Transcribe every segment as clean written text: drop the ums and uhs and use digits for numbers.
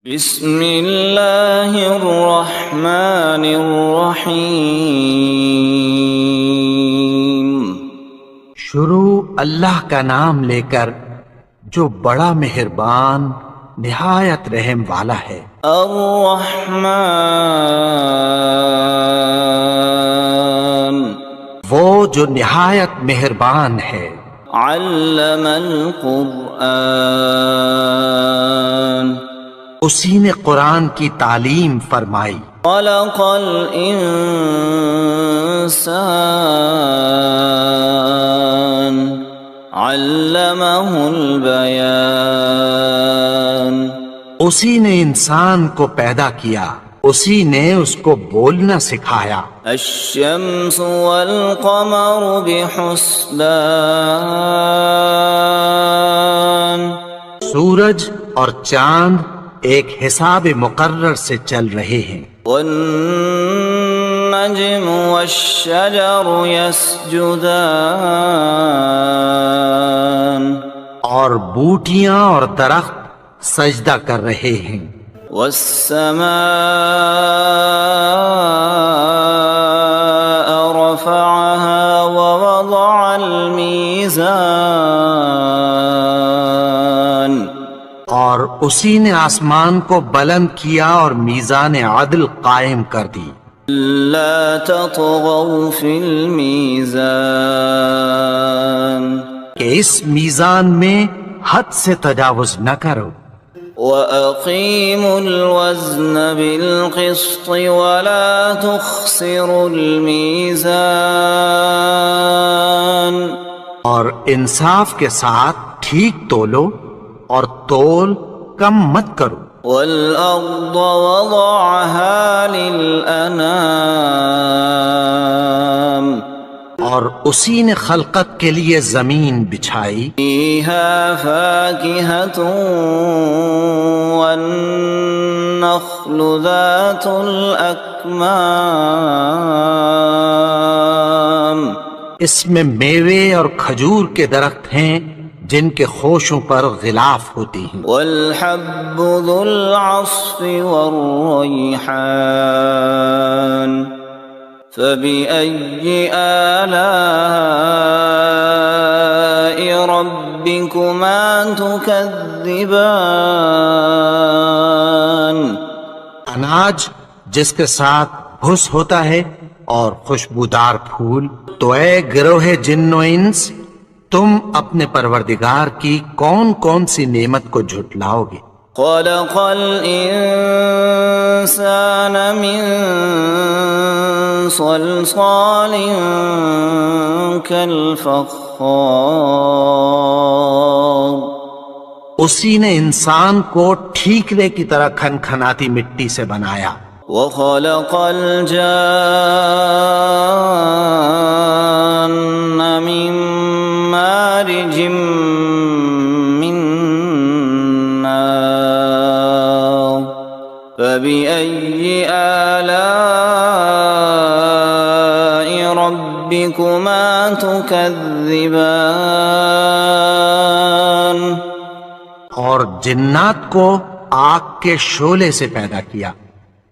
بسم اللہ الرحمن الرحیم۔ شروع اللہ کا نام لے کر جو بڑا مہربان نہایت رحم والا ہے۔ الرحمن، وہ جو نہایت مہربان ہے۔ علم القرآن، اسی نے قرآن کی تعلیم فرمائی۔ خلق الانسان، علمہ البیان، اسی نے انسان کو پیدا کیا، اسی نے اس کو بولنا سکھایا۔ الشمس والقمر بحسبان، سورج اور چاند ایک حساب مقرر سے چل رہے ہیں۔ والنجم والشجر يسجدان، اور بوٹیاں اور درخت سجدہ کر رہے ہیں۔ والسماء رفعها ووضع الميزان، اور اسی نے آسمان کو بلند کیا اور میزان عدل قائم کر دی۔ لا تطغوا في الميزان، کہ اس میزان میں حد سے تجاوز نہ کرو۔ وَأَقِيمُوا الْوَزْنَ بِالْقِسْطِ وَلَا تُخْسِرُوا الْمِيزَانَ، اور انصاف کے ساتھ ٹھیک تولو اور تول کم مت کرو۔ وَالْأَرْضَ وَضَعَهَا لِلْأَنَامِ، اور اسی نے خلقت کے لیے زمین بچھائی۔ فِيهَا فَاكِهَةٌ وَالنَّخْلُ ذَاتُ الْأَكْمَامِ، اس میں میوے اور کھجور کے درخت ہیں جن کے خوشوں پر غلاف ہوتی ہیں۔ وَالْحَبُّ ذُو الْعَصْفِ وَالرَّيْحَانُ، فَبِأَيِّ آلَاءِ رَبِّكُمَا تُكَذِّبَانِ، اناج جس کے ساتھ بھس ہوتا ہے اور خوشبودار پھول۔ تو اے گروہ جن و انس، تم اپنے پروردگار کی کون کون سی نعمت کو جھٹلاؤ گے؟ خَلَقَ الْإِنسَانَ مِنْ صَلْصَالٍ كَالْفَخَّارِ، اسی نے انسان کو ٹھیکرے کی طرح کھنکھناتی مٹی سے بنایا۔ وَخَلَقَ الْجَانَّ مِن مَّارِجٍ مِّن نَّارٍ، فَبِأَيِّ آلَاءِ رَبِّكُمَا تُكَذِّبَانِ، اور جنات کو آگ کے شعلے سے پیدا کیا،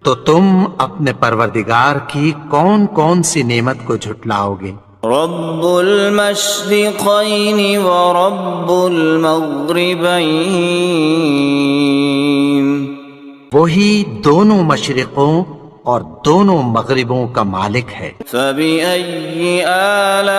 تو تم اپنے پروردگار کی کون کون سی نعمت کو جھٹلاؤ گے؟ رب المشرقین ورب المغربین، وہی دونوں مشرقوں اور دونوں مغربوں کا مالک ہے۔ فبأي آلاء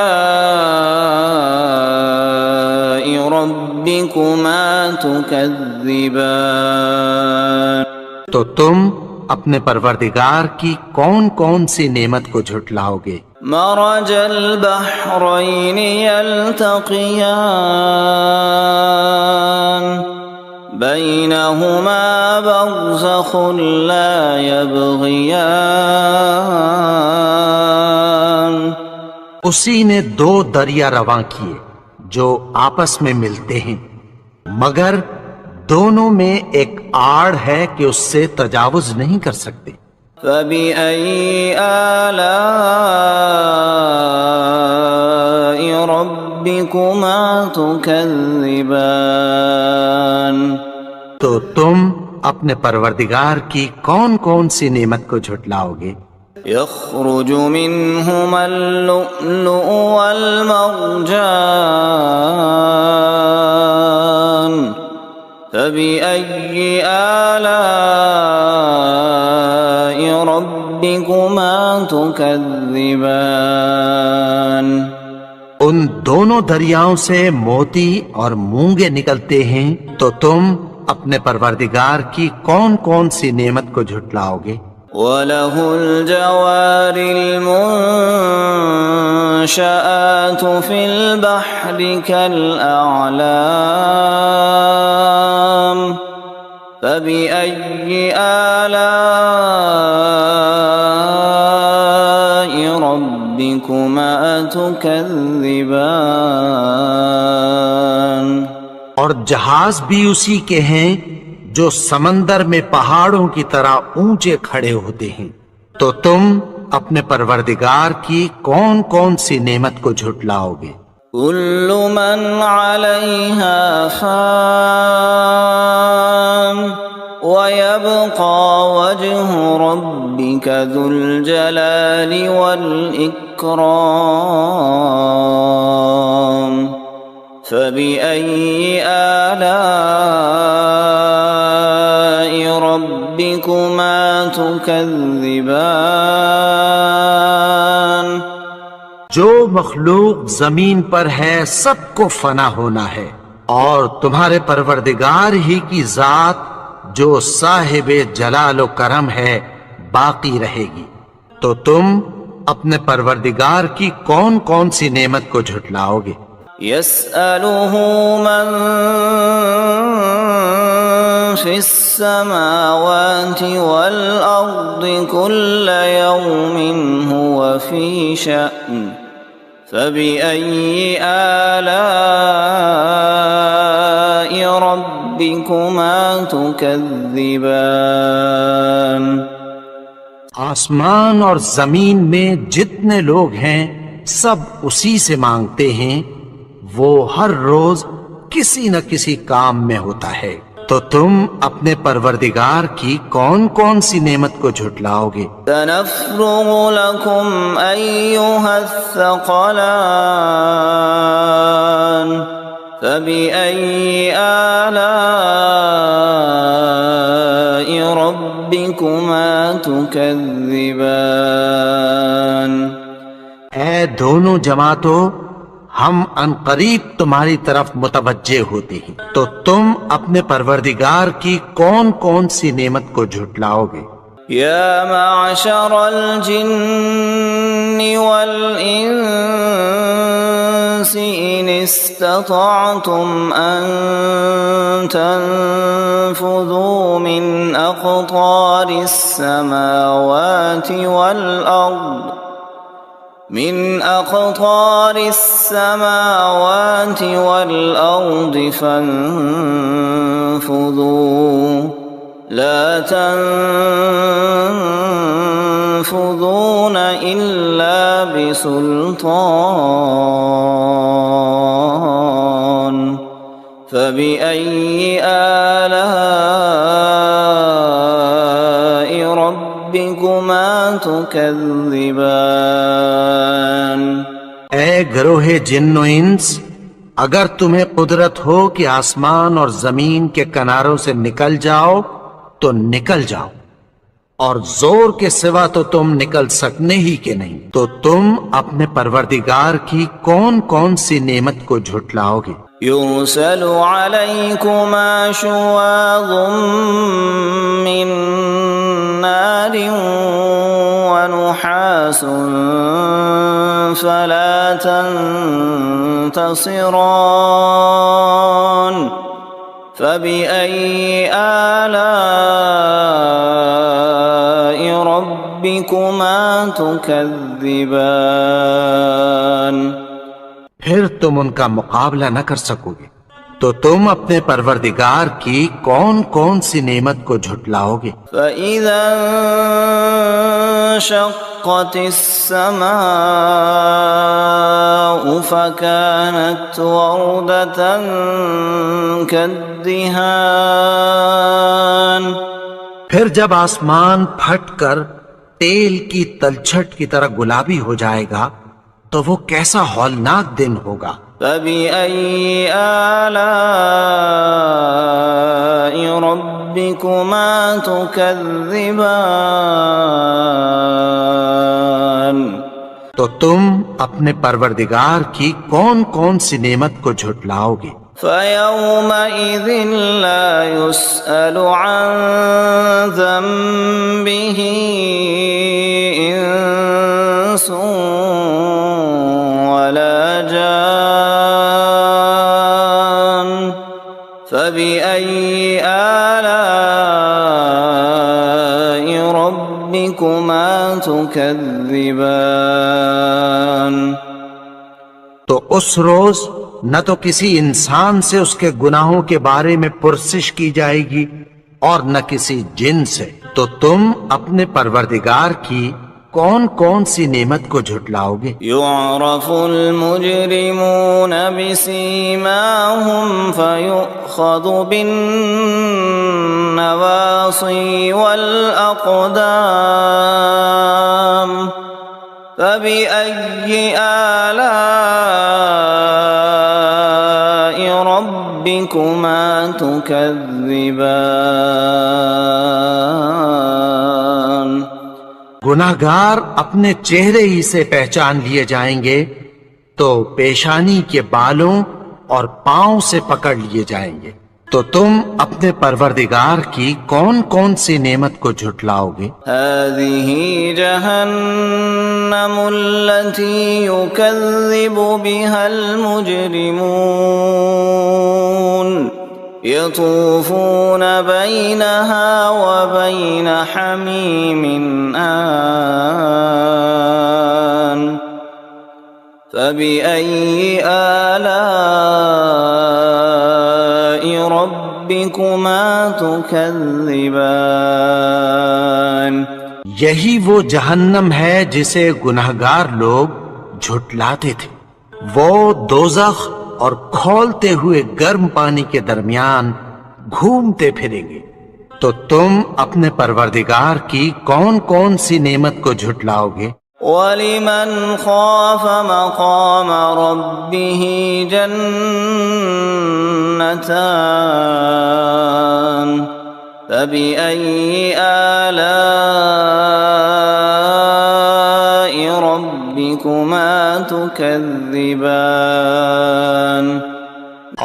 ربكما تكذبان، تو تم اپنے پروردگار کی کون کون سی نعمت کو جھٹلاؤ گے؟ مرج البحرین یلتقیان، بینہما برزخ لا یبغیان، اسی نے دو دریا رواں کیے جو آپس میں ملتے ہیں، مگر دونوں میں ایک آڑ ہے کہ اس سے تجاوز نہیں کر سکتے۔ فَبِأَيِّ آلَاءِ رَبِّكُمَا تُكَذِّبَانِ، تو تم اپنے پروردگار کی کون کون سی نعمت کو جھٹلاؤ گے؟ يخرج منهما اللؤلؤ والمرجان فبأي آلاء ربكما تكذبان ان دونوں دریاؤں سے موتی اور مونگے نکلتے ہیں، تو تم اپنے پروردگار کی کون کون سی نعمت کو جھٹلاؤ گے؟ وَلَهُ الْجَوَارِ الْمُنشَآتُ فِي الْبَحْرِ كَالْأَعْلَامِ فَبِأَيِّ آلَاءِ رَبِّكُمَا تُكَذِّبَانِ اور جہاز بھی اسی کے ہیں جو سمندر میں پہاڑوں کی طرح اونچے کھڑے ہوتے ہیں، تو تم اپنے پروردگار کی کون کون سی نعمت کو جھٹلاؤ گے؟ كل من عليها فان ويبقى وجه ربك ذو الجلال والإكرام فبأي آلاء ربكما تكذبان جو مخلوق زمین پر ہے سب کو فنا ہونا ہے، اور تمہارے پروردگار ہی کی ذات جو صاحب جلال و کرم ہے باقی رہے گی، تو تم اپنے پروردگار کی کون کون سی نعمت کو جھٹلاؤ گے؟ يسأله من في السماوات والأرض كل يوم هو في شأن فبأي آلاء ربكما تكذبان آسمان اور زمین میں جتنے لوگ ہیں سب اسی سے مانگتے ہیں، وہ ہر روز کسی نہ کسی کام میں ہوتا ہے، تو تم اپنے پروردگار کی کون کون سی نعمت کو جھٹلاؤ گے؟ سنفرغ لكم أيها الثقلان فبأي آلاء ربكما تكذبان اے دونوں جماعتوں، ہم عنقریب تمہاری طرف متوجہ ہوتے ہیں، تو تم اپنے پروردگار کی کون کون سی نعمت کو جھٹلاؤ گے؟ يا معشر الجن والإنس إن استطعتم أن تنفذوا من أقطار السماوات والأرض فانفذوا لا تنفذون إلا بسلطان فبأي آلاء ربكما تكذبان اے گروہ جن و انس، اگر تمہیں قدرت ہو کہ آسمان اور زمین کے کناروں سے نکل جاؤ تو نکل جاؤ، اور زور کے سوا تو تم نکل سکنے ہی کے نہیں، تو تم اپنے پروردگار کی کون کون سی نعمت کو جھٹلاؤ گے؟ يرسل عليكما شواظ من نار ونحاس فلا تنتصران فبأي آلاء ربكما تكذبان پھر تم ان کا مقابلہ نہ کر سکو گے، تو تم اپنے پروردگار کی کون کون سی نعمت کو جھٹلاؤ گے؟ فَإِذَا انشقت السماء فكانت وردة كالدهان الدهان پھر جب آسمان پھٹ کر تیل کی تلچھٹ کی طرح گلابی ہو جائے گا تو وہ کیسا ہولناک دن ہوگا۔ فبأي آلاء ربكما تكذبان تو تم اپنے پروردگار کی کون کون سی نعمت کو جھٹلاؤ گے؟ فيومئذ لا يسأل عن ذنبه إنس ولا جان فبأي آلاء ربكما تكذبان تو اس روز نہ تو کسی انسان سے اس کے گناہوں کے بارے میں پرسش کی جائے گی اور نہ کسی جن سے، تو تم اپنے پروردگار کی کون کون سی نعمت کو جھٹلاؤ گے؟ يعرف المجرمون بسيماهم فيؤخذ بالنواصي والأقدام فبأي آلاء ربكما تكذبان گناہگار اپنے چہرے ہی سے پہچان لیے جائیں گے تو پیشانی کے بالوں اور پاؤں سے پکڑ لیے جائیں گے، تو تم اپنے پروردگار کی کون کون سی نعمت کو جھٹلاؤ گے؟ هذه جهنم التي يكذب بها المجرمون يطوفون بينها وبين حميم آن فبأي آلاء ربكما تكذبان یہی وہ جہنم ہے جسے گناہگار لوگ جھٹلاتے تھے، وہ دوزخ اور کھولتے ہوئے گرم پانی کے درمیان گھومتے پھریں گے، تو تم اپنے پروردگار کی کون کون سی نعمت کو جھٹلاؤ گے؟ وَلِمَنْ خَافَ مَقَامَ رَبِّهِ جَنَّتَانِ فَبِأَيِّ آلَاءِ رَبِّكُمَا تُكَذِّبَانِ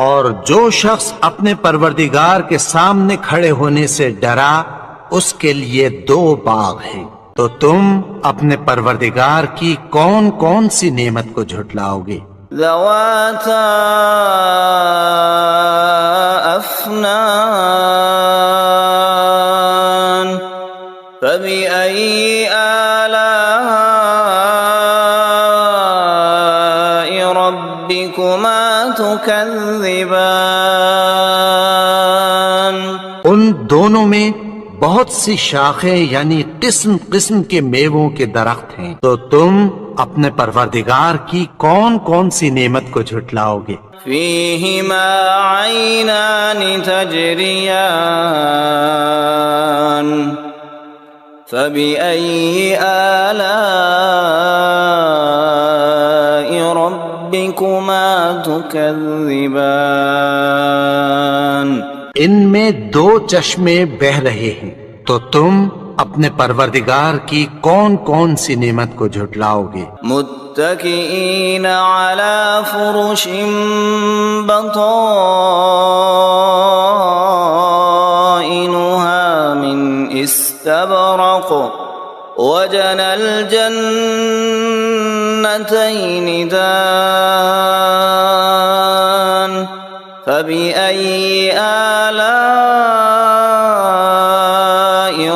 اور جو شخص اپنے پروردگار کے سامنے کھڑے ہونے سے ڈرا اس کے لیے دو باغ ہیں، تو تم اپنے پروردگار کی کون کون سی نعمت کو جھٹلاؤ گے؟ ذواتا افنان فبأي آلاء ربكما تكذبان ان دونوں میں بہت سی شاخیں یعنی قسم قسم کے میووں کے درخت ہیں، تو تم اپنے پروردگار کی کون کون سی نعمت کو جھٹلاؤ گے؟ فيهما عينان تجريان فبأي آلاء ربكما تكذبان ان میں دو چشمے بہہ رہے ہیں، تو تم اپنے پروردگار کی کون کون سی نعمت کو جھٹلاؤ گے؟ متكئين على فرش بطائنها من استبرق وجنى الجنتين دان فبأي آلاء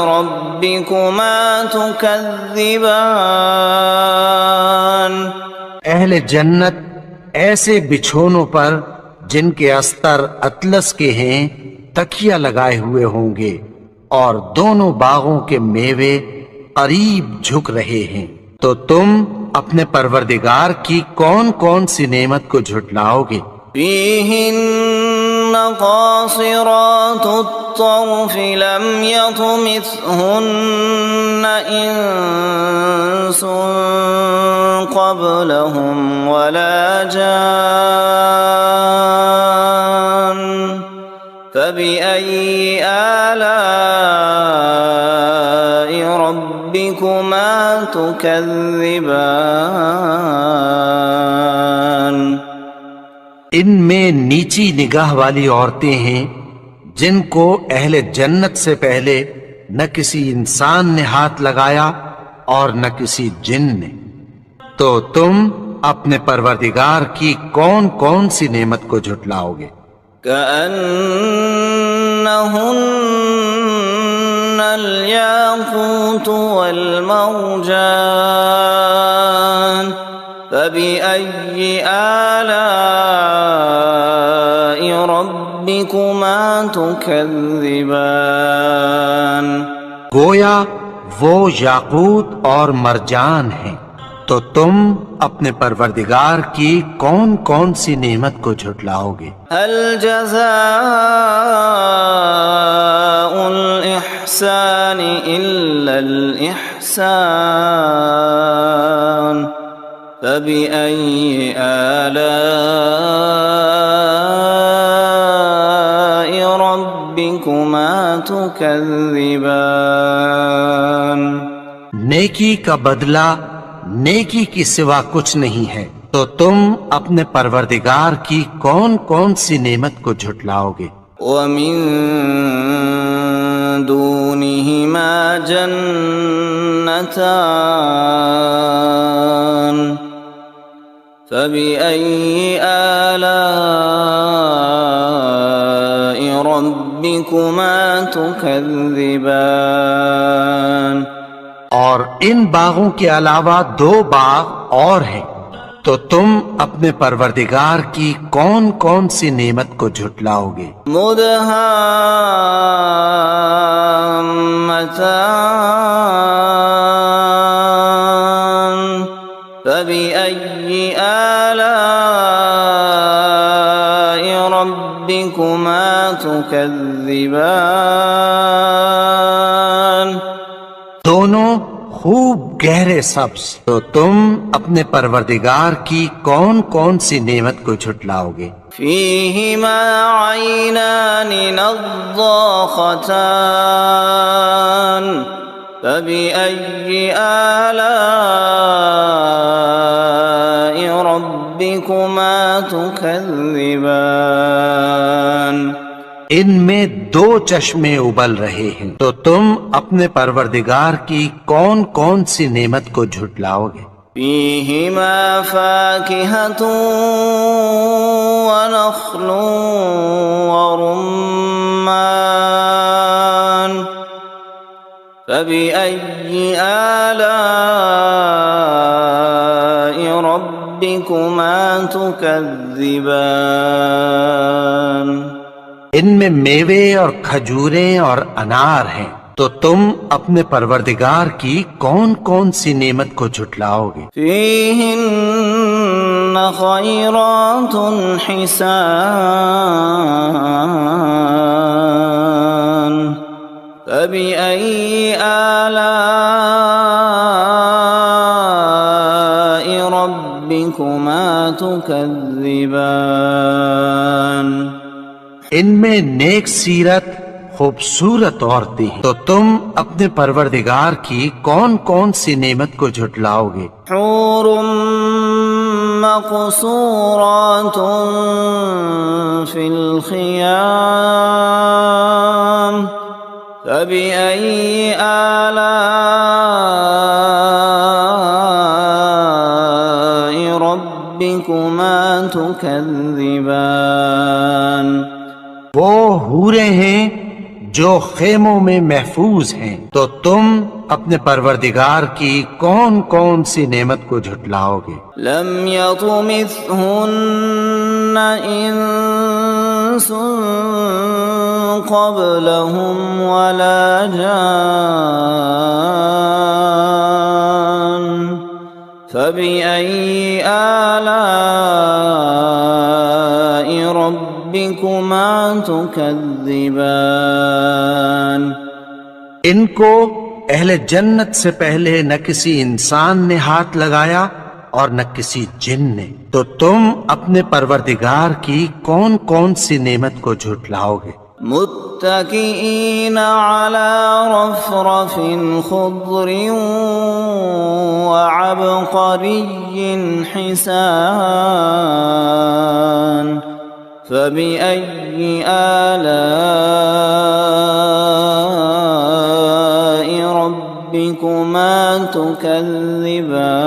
ربكما تكذبان اہل جنت ایسے بچھونوں پر جن کے استر اطلس کے ہیں تکیہ لگائے ہوئے ہوں گے، اور دونوں باغوں کے میوے قریب جھک رہے ہیں، تو تم اپنے پروردگار کی کون کون سی نعمت کو جھٹلاؤ گے؟ فيهن قاصرات الطرف لم يطمثهن إنس قبلهم ولا جان فبأي آلاء ربكما تكذبان ان میں نیچی نگاہ والی عورتیں ہیں جن کو اہل جنت سے پہلے نہ کسی انسان نے ہاتھ لگایا اور نہ کسی جن نے، تو تم اپنے پروردگار کی کون کون سی نعمت کو جھٹلاؤ گے؟ كأنهن الياقوت والمرجان فبأي آلاء ربكما تكذبان گویا وہ یاقوت اور مرجان ہیں، تو تم اپنے پروردگار کی کون کون سی نعمت کو جھٹلاؤ گے؟ هل جزاء الإحسان إلا الإحسان فبأي آلاء ربكما تكذبان نیکی کا بدلہ نیکی کی سوا کچھ نہیں ہے، تو تم اپنے پروردگار کی کون کون سی نعمت کو جھٹلاؤ گے؟ ومن دونهما جنتان فبأي آلاء ربكما تكذبان اور ان باغوں کے علاوہ دو باغ اور ہیں، تو تم اپنے پروردگار کی کون کون سی نعمت کو جھٹلاؤ گے؟ مدهامتان فبأي آلاء ربكما تكذبان دونوں خوب گہرے سبز، تو تم اپنے پروردگار کی کون کون سی نعمت کو جھٹلاؤ گے؟ فيهما عينان نضاختان فبأي آلاء ربكما تكذبان ان میں دو چشمے ابل رہے ہیں، تو تم اپنے پروردگار کی کون کون سی نعمت کو جھٹلاؤ گے؟ فيهما فاكهة ونخل ورمان فبأي آلاء ربكما تكذبان ان میں میوے اور کھجوریں اور انار ہیں، تو تم اپنے پروردگار کی کون کون سی نعمت کو جھٹلاؤ گے؟ فيهن خيرات حسان فبأي آلاء ربكما تكذبان ان میں نیک سیرت خوبصورت عورتیں ہیں، تو تم اپنے پروردگار کی کون کون سی نعمت کو جھٹلاؤ گے؟ حور مقصورات في الخيام فبأي آلاء ربكما تكذبان وہ حوریں ہیں جو خیموں میں محفوظ ہیں، تو تم اپنے پروردگار کی کون کون سی نعمت کو جھٹلاؤ گے؟ لم يطمثهن انس قبلهم ولا جان فبأي آلاء ربكما ربكما تكذبان ان کو اہل جنت سے پہلے نہ کسی انسان نے ہاتھ لگایا اور نہ کسی جن نے، تو تم اپنے پروردگار کی کون کون سی نعمت کو جھٹلاؤ گے؟ متكئين على رفرف خضر وعبقري حسان فبأي آلاء ربكما تكذبان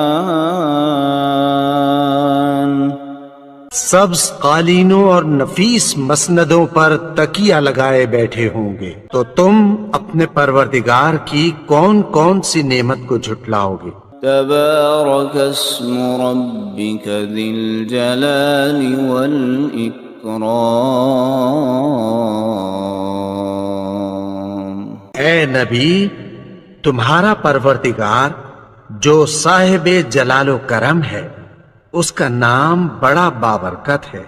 سبز قالینوں اور نفیس مسندوں پر تکیہ لگائے بیٹھے ہوں گے، تو تم اپنے پروردگار کی کون کون سی نعمت کو جھٹلاؤ گے؟ تبارك اسم ربك ذي الجلال والإكرام اے نبی، تمہارا پروردگار جو صاحب جلال و کرم ہے، اس کا نام بڑا بابرکت ہے۔